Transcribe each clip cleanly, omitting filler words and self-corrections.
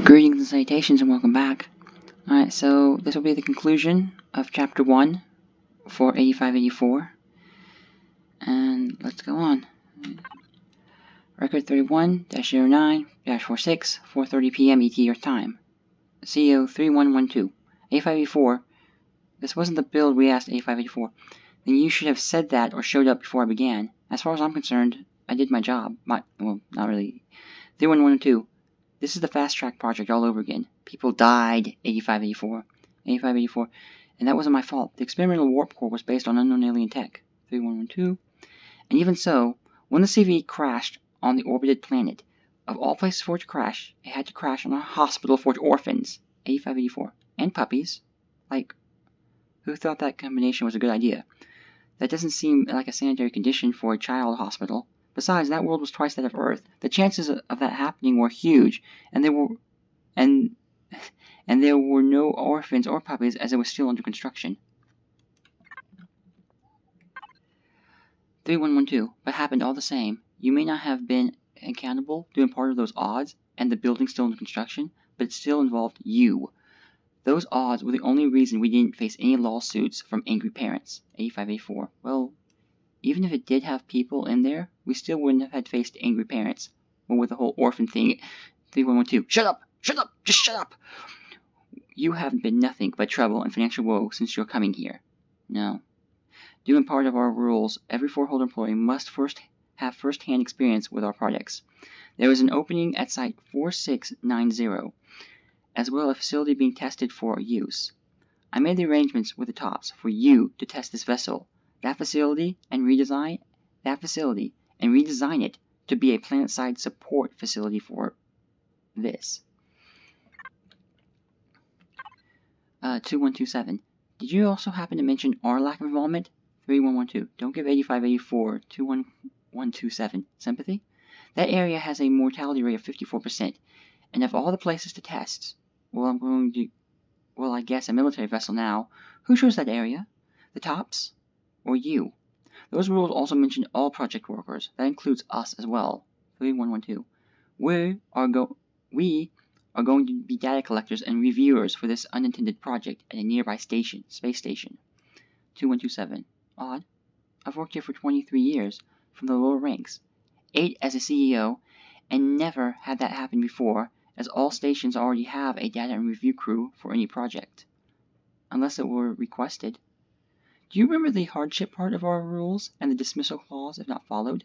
Greetings and salutations and welcome back. Alright, so this will be the conclusion of Chapter 1 for 8584. And let's go on. Record 31-09-46, 4:30 p.m. ET Earth Time. CEO 3112. 8584. This wasn't the build we asked 8584. Then you should have said that or showed up before I began. As far as I'm concerned, I did my job. Well, not really. 3112. This is the fast track project all over again. People died. 8584. And that wasn't my fault. The experimental warp core was based on unknown alien tech. 3112. And even so, when the CV crashed on the orbited planet, of all places for it to crash, it had to crash on a hospital for orphans. 8584. And puppies. Like, who thought that combination was a good idea? That doesn't seem like a sanitary condition for a child hospital. Besides, that world was twice that of Earth. The chances of that happening were huge, and there were no orphans or puppies as it was still under construction. 3112, but happened all the same. You may not have been accountable doing part of those odds, and the building still under construction, but it still involved you. Those odds were the only reason we didn't face any lawsuits from angry parents. 8584. Well, even if it did have people in there, we still wouldn't have had faced angry parents. Well, with the whole orphan thing. 3112. Shut up! Shut up! Just shut up! You haven't been nothing but trouble and financial woe since your coming here. No. Due in part of our rules, every four-holder employee must have first-hand experience with our projects. There is an opening at Site 4690, as well as a facility being tested for use. I made the arrangements with the tops for you to test this vessel, that facility, and redesign it to be a planet-side support facility for this. 2127. Did you also happen to mention our lack of involvement? 3112. Don't give 8584 21127 sympathy. That area has a mortality rate of 54%, and of all the places to test, I guess a military vessel now. Who chose that area? The tops? Or you? Those rules also mention all project workers. That includes us as well. 3112. We are going to be data collectors and reviewers for this unintended project at a nearby space station. 2127. Odd. I've worked here for 23 years, from the lower ranks. 8 as a CEO, and never had that happen before, as all stations already have a data and review crew for any project. Unless it were requested. Do you remember the hardship part of our rules and the dismissal clause if not followed?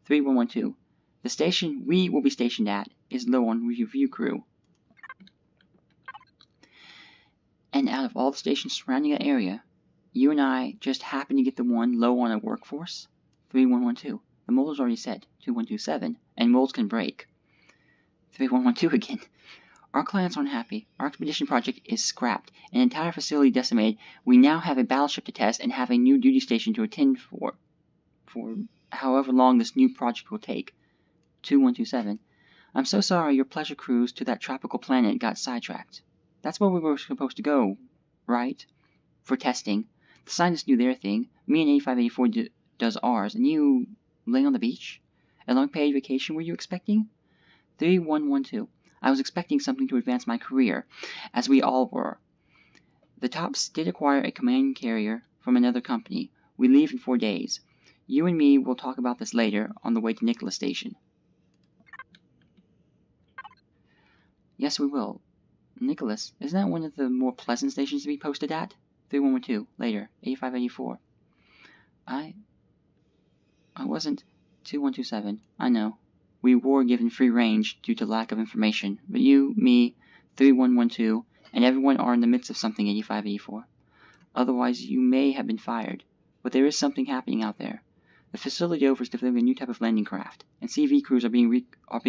3112. The station we will be stationed at is low on review crew. And out of all the stations surrounding that area, you and I just happen to get the one low on a workforce? 3112. The mold is already set. 2127. And molds can break. 3112 again. Our clients aren't happy. Our expedition project is scrapped, an entire facility decimated. We now have a battleship to test and have a new duty station to attend for however long this new project will take. 2127. I'm so sorry your pleasure cruise to that tropical planet got sidetracked. That's where we were supposed to go, right? For testing. The scientists do their thing. Me and 8584 does ours, and you lay on the beach? A long paid vacation were you expecting? 3112. I was expecting something to advance my career, as we all were. The tops did acquire a command carrier from another company. We leave in 4 days. You and me will talk about this later on the way to Nicholas Station. Yes, we will. Nicholas, isn't that one of the more pleasant stations to be posted at? 3112. Later. 8584. I wasn't. 2127. I know. We were given free range due to lack of information, but you, me, 3112, and everyone are in the midst of something 8584. Otherwise, you may have been fired, but there is something happening out there. The facility over is developing a new type of landing craft, and CV crews are being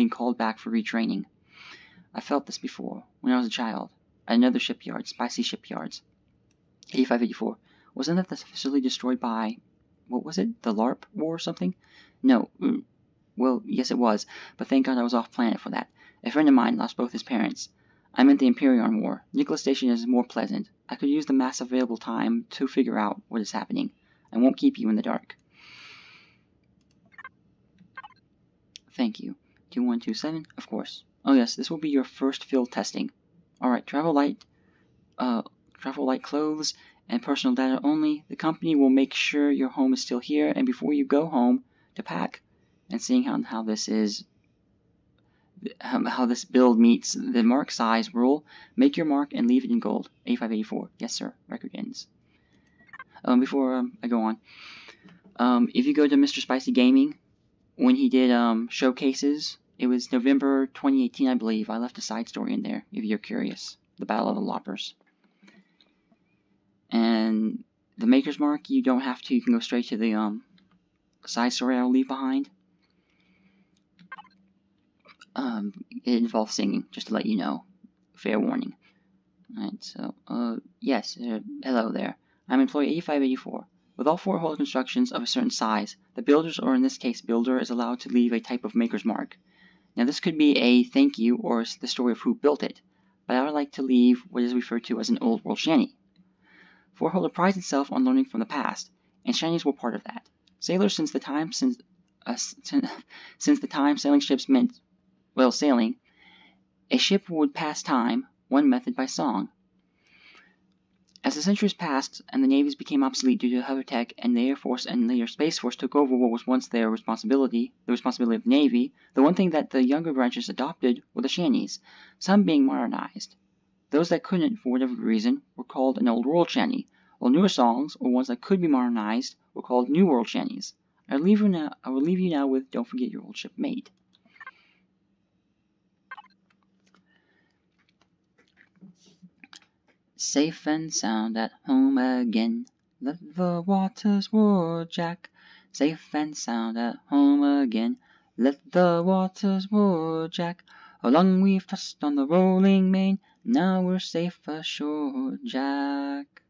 called back for retraining. I felt this before, when I was a child, at another shipyard, Spicy Shipyards. 8584. Wasn't that the facility destroyed by, what was it, the LARP war or something? No. Well, yes it was, but thank God I was off planet for that. A friend of mine lost both his parents. I meant the Imperion War. Nicholas Station is more pleasant. I could use the mass available time to figure out what is happening. I won't keep you in the dark. Thank you. 2127, of course. Oh yes, this will be your first field testing. Alright, travel light clothes and personal data only. The company will make sure your home is still here, and before you go home to pack, and seeing how this build meets the mark size rule, make your mark and leave it in gold. 8584. Yes, sir. Record ends. Before I go on, if you go to Mr. Spicy Gaming, when he did showcases, it was November 2018, I believe. I left a side story in there if you're curious. The Battle of the Loppers. And the Maker's Mark, you don't have to. You can go straight to the side story I'll leave behind. It involves singing, just to let you know. Fair warning. Alright, so, yes, hello there. I'm employee 8584. With all 4 hole constructions of a certain size, the builders, or in this case builder, is allowed to leave a type of maker's mark. Now this could be a thank you or the story of who built it, but I would like to leave what is referred to as an old world shanty. 4-holder prides itself on learning from the past, and shanties were part of that. Sailors, since the time sailing ships meant, well, sailing, a ship would pass time, one method by song. As the centuries passed and the navies became obsolete due to hover tech, and the Air Force and later Space Force took over what was once their responsibility, the responsibility of the Navy, the one thing that the younger branches adopted were the shanties, some being modernized. Those that couldn't, for whatever reason, were called an old world shanty, while newer songs, or ones that could be modernized, were called new world shanties. I will leave you now with Don't Forget Your Old Shipmate. Safe and sound at home again, let the waters roar, Jack. Safe and sound at home again, let the waters roar, Jack. How long we've tossed on the rolling main, now we're safe ashore, Jack.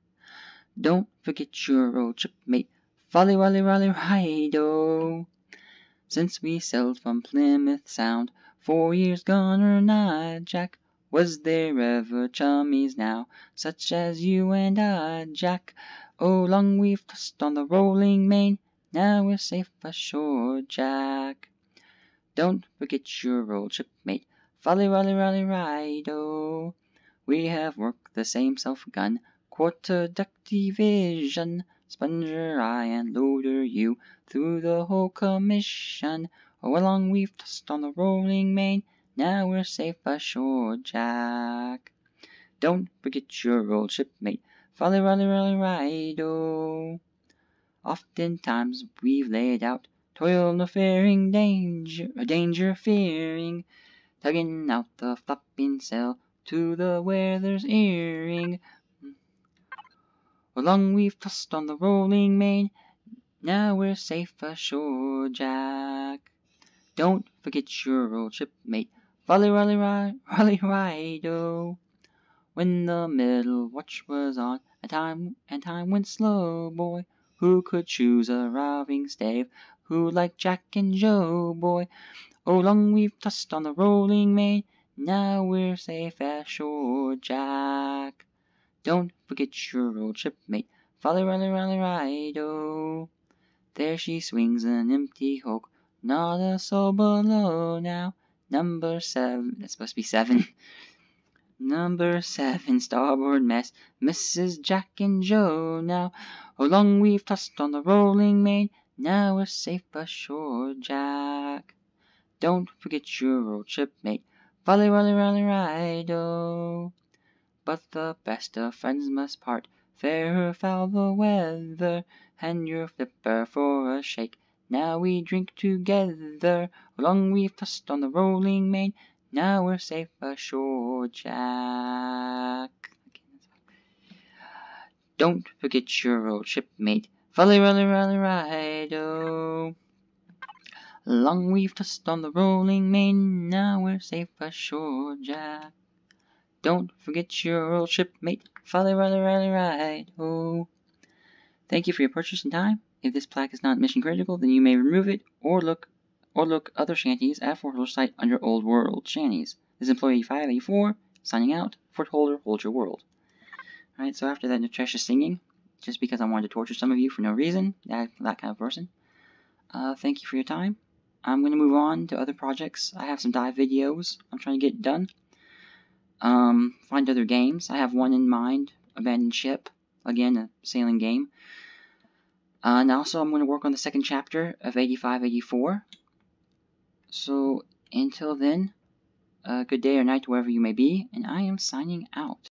Don't forget your old shipmate, folly, rolly, rolly, ride-o. Since we sailed from Plymouth Sound, 4 years gone or nigh, Jack. Was there ever chummies now, such as you and I, Jack? Oh, long we've tossed on the rolling main, now we're safe ashore, Jack. Don't forget your old shipmate, folly, rolly, rolly, ride-o. We have worked the same self-gun, quarter-deck division, sponger I and loader you, through the whole commission. Oh, long we've tossed on the rolling main, now we're safe ashore, Jack. Don't forget your old shipmate, folly, rolly, rolly, ride-o. Oftentimes we've laid out, toil no fearing danger fearing, tugging out the flapping sail to the weather's earing. Long we've tossed on the rolling main, now we're safe ashore, Jack. Don't forget your old shipmate, folly, rolly, rolly, ride-o. When the middle watch was on, and time went slow, boy, who could choose a roving stave, who like Jack and Joe, boy? Oh, long we've tossed on the rolling main, now we're safe ashore, Jack. Don't forget your old shipmate, folly, rolly, rolly, ride-o. There she swings an empty hulk, not a soul below now. Number 7, that's supposed to be 7. Number 7, starboard mess, Mrs. Jack and Joe now. Oh, long we've tossed on the rolling main, now we're safe ashore, Jack. Don't forget your old shipmate, folly, rolly, rolly, ride-o. But the best of friends must part, fair or foul the weather, and your flipper for a shake, now we drink together. Long we've tossed on the rolling main, now we're safe ashore, Jack. Don't forget your old shipmate, folly, rolly, rolly, ride-o. Long we've tossed on the rolling main, now we're safe ashore, Jack. Don't forget your old shipmate, folly, rolly, rolly, ride-o. Thank you for your purchase and time. If this plaque is not mission critical, then you may remove it or look other shanties at Fort Holder site under Old World Shanties. This is Employee 584 signing out. Fort Holder, hold your world. Alright, so after that nutritious singing, just because I wanted to torture some of you for no reason, that kind of person. Thank you for your time. I'm going to move on to other projects. I have some dive videos I'm trying to get done. Find other games. I have one in mind, Abandoned Ship. Again, a sailing game. And also I'm going to work on the second chapter of 85-84. So, until then, good day or night wherever you may be, and I am signing out.